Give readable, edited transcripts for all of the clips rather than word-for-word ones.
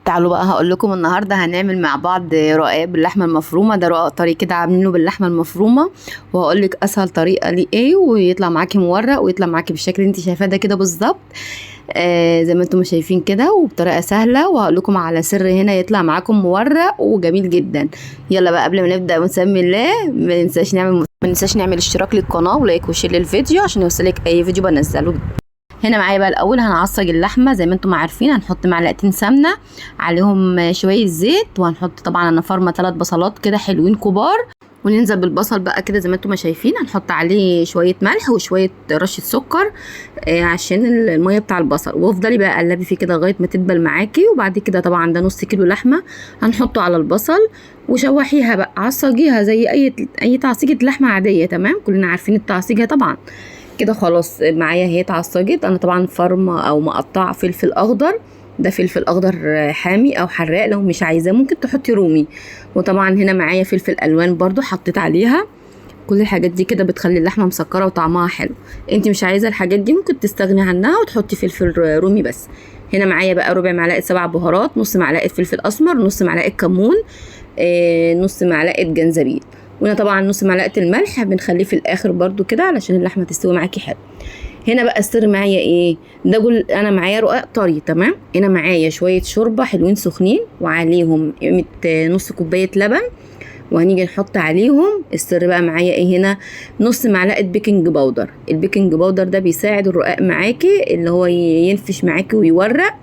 تعالوا بقى هقول لكم النهارده هنعمل مع بعض رقاق باللحمه المفرومه. ده رقاق طري كده عاملينه باللحمه المفرومه، وهقول لك اسهل طريقه ليه ايه ويطلع معاكي مورق ويطلع معاكي بالشكل اللي انت شايفاه ده كده بالظبط. زي ما انتم شايفين كده وبطريقه سهله، وهقول لكم على سر هنا يطلع معاكم مورق وجميل جدا. يلا بقى قبل ما نبدا ونسمي الله ما ننساش نعمل اشتراك للقناه ولايك وشير للفيديو عشان يوصلك اي فيديو بنزله. هنا معايا بقى الاول هنعصج اللحمه زي ما انتم عارفين. هنحط معلقتين سمنه عليهم شويه زيت، وهنحط طبعا انا فارمه 3 بصلات كده حلوين كبار، وننزل بالبصل بقى كده زي ما انتم شايفين. هنحط عليه شويه ملح وشويه رشه سكر عشان الميه بتاع البصل، وافضلي بقى قلبي فيه كده لغايه ما تدبل معاكي. وبعد كده طبعا ده نص كيلو لحمه هنحطه على البصل وشوحيها بقى، عصجيها زي اي تعصيجه لحمه عاديه. تمام، كلنا عارفين التعصيجه طبعا. كده خلاص معايا هي اتعصجت. انا طبعا فرمه او مقطعه فلفل اخضر، ده فلفل اخضر حامي او حراق، لو مش عايزاه ممكن تحطي رومي. وطبعا هنا معايا فلفل الوان برضو حطيت عليها. كل الحاجات دي كده بتخلي اللحمه مسكره وطعمها حلو. انت مش عايزه الحاجات دي ممكن تستغني عنها وتحطي فلفل رومي بس. هنا معايا بقى ربع معلقه 7 بهارات، نص معلقه فلفل اسمر، نص معلقه كمون، نص معلقه جنزبيل. وهنا طبعا نص معلقه الملح بنخليه في الاخر برضو كده علشان اللحمه تستوي معاكي حلو. هنا بقى السر معايا ايه؟ ده انا معايا رقاق طري. تمام، هنا معايا شويه شوربه حلوين سخنين وعليهم نص كوبايه لبن، وهنيجي نحط عليهم السر بقى معايا ايه هنا؟ نص معلقه بيكنج باودر. البيكنج باودر ده بيساعد الرقاق معاكي اللي هو ينفش معاكي ويورق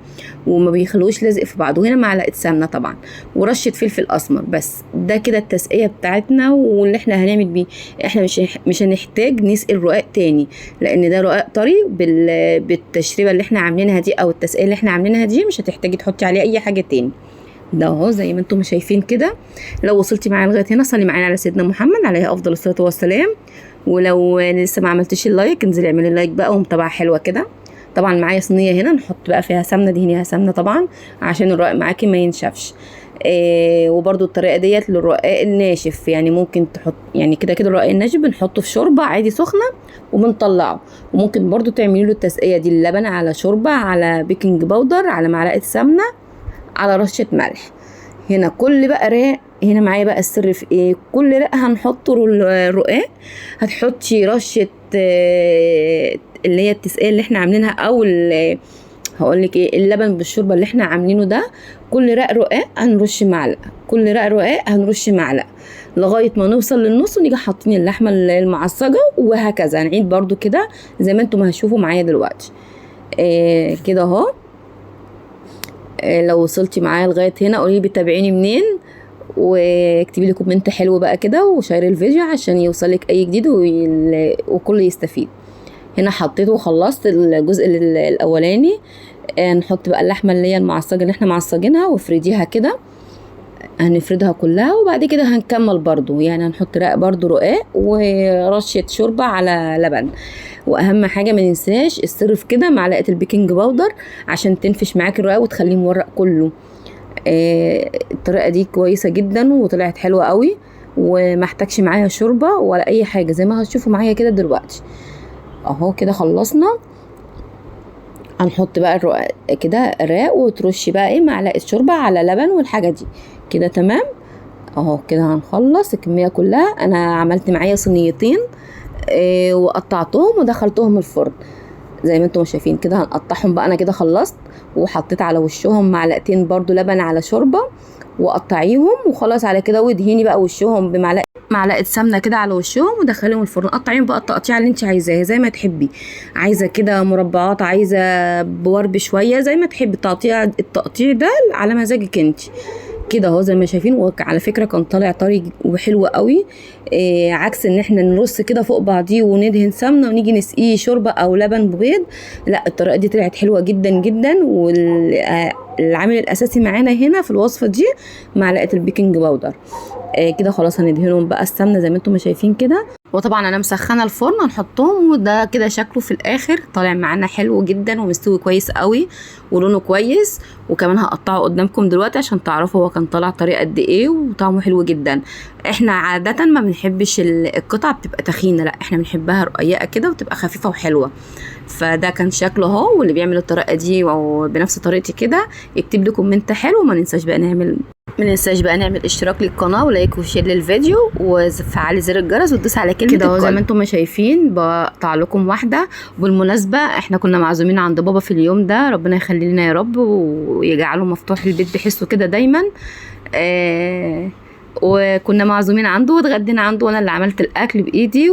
وما بيخلوش لازق في بعضه. هنا معلقه سمنه طبعا ورشه فلفل اسمر بس. ده كده التسقيه بتاعتنا واللي احنا هنعمل بيه. احنا مش هنحتاج نسقي الرقاق تاني، لان ده رقاق طري بالتشريبه اللي احنا عاملينها دي او التسقيه اللي احنا عاملينها دي، مش هتحتاجي تحطي عليه اي حاجه تاني. ده اهو زي ما انتم شايفين كده. لو وصلتي معايا لغايه هنا صلي معانا على سيدنا محمد عليه افضل الصلاه والسلام. ولو لسه ما عملتيش اللايك انزلي اعملي اللايك بقى ومتابعه حلوه كده. طبعا معايا صينيه هنا نحط بقى فيها سمنه، دهنيها سمنه طبعا عشان الرقاق معاكي ما ينشفش. وبرده الطريقه ديت للرقاق الناشف، يعني ممكن تحط يعني كده الرقاق الناشف بنحطه في شوربه عادي سخنه وبنطلعه. وممكن برده تعملي له التسقيه دي اللبن على شوربه على بيكنج باودر على معلقه سمنه على رشه ملح. هنا كل بقى رق. هنا معايا بقى السر في ايه؟ كل رق هنحطه الرقاق هتحطي رشه اللي هي التسقيه اللي احنا عاملينها او هقولك ايه، اللبن بالشوربه اللي احنا عاملينه ده. كل رقاق هنرش معلقه، كل رقاق هنرش معلقه لغايه ما نوصل للنص، ونيجي حاطين اللحمه المعصجه، وهكذا هنعيد برده كده زي ما انتم هتشوفوا معايا دلوقتي. كده اهو. لو وصلتي معايا لغايه هنا قولي لي بتتابعيني منين، واكتبي لي كومنت حلو بقى كده وشيري الفيديو عشان يوصلك اي جديد وكل يستفيد. هنا حطيته وخلصت الجزء الاولاني. نحط بقى اللحمه اللي هي المعصجه اللي احنا معصجينها وافرديها كده، هنفردها كلها. وبعد كده هنكمل برضو، يعني هنحط برضو رقاق ورشه شوربه على لبن. واهم حاجه ما ننساش السر في كده معلقه البيكنج باودر عشان تنفش معاكي الرقاق وتخليه مورق كله. الطريقه دي كويسه جدا وطلعت حلوه قوي وما احتاجش معايا شوربه ولا اي حاجه زي ما هتشوفوا معايا كده دلوقتي. اهو كده خلصنا. هنحط بقى الرقاق كده راق وترشي بقى ايه معلقه شوربه على لبن والحاجه دي كده. تمام اهو كده هنخلص الكميه كلها. انا عملت معايا صينيتين وقطعتهم ودخلتهم الفرن زي ما انتم شايفين كده. هنقطعهم بقى. انا كده خلصت وحطيت على وشهم معلقتين برضو لبن على شوربه وقطعيهم وخلاص على كده. ودهيني بقى وشهم معلقه سمنه كده على وشهم ودخليهم الفرن. قطعيهم بقى التقطيعه اللي انت عايزاها زي ما تحبي، عايزه كده مربعات، عايزه بورب شويه زي ما تحبي. التقطيع ده على مزاجك انت كده اهو زي ما شايفين. وعلى فكره كان طالع طري وحلو قوي. عكس ان احنا نرص كده فوق بعضيه وندهن سمنه ونيجي نسقيه شوربه او لبن ببيض. لا الطريقه دي طلعت حلوه جدا جدا. والعامل الاساسي معانا هنا في الوصفه دي معلقه البيكنج باودر. كده خلاص هندهنهم بقى السمنه زي ما انتم شايفين كده. وطبعا انا مسخنه الفرن هنحطهم، وده كده شكله في الاخر طالع معانا حلو جدا ومستوي كويس قوي ولونه كويس. وكمان هقطعه قدامكم دلوقتي عشان تعرفوا هو كان طالع طري قد ايه وطعمه حلو جدا. احنا عاده ما بنحبش القطع بتبقى تخينه، لا احنا بنحبها رقيقه كده وتبقى خفيفه وحلوه. فده كان شكله اهو، واللي بيعمل الطريقه دي او بنفس طريقتي كده يكتب لي كومنت حلو. وما ننساش بقى نعمل اشتراك للقناه ولايك وشير للفيديو وفعلي زر الجرس وتدوس على كلمه كده زي ما انتم ما شايفين. بقطع لكم واحده. بالمناسبه احنا كنا معزومين عند بابا في اليوم ده، ربنا يخلي لنا يا رب ويجعله مفتوح البيت بحسه كده دايما. وكنا معزومين عنده واتغدينا عنده، وانا اللي عملت الاكل بايدي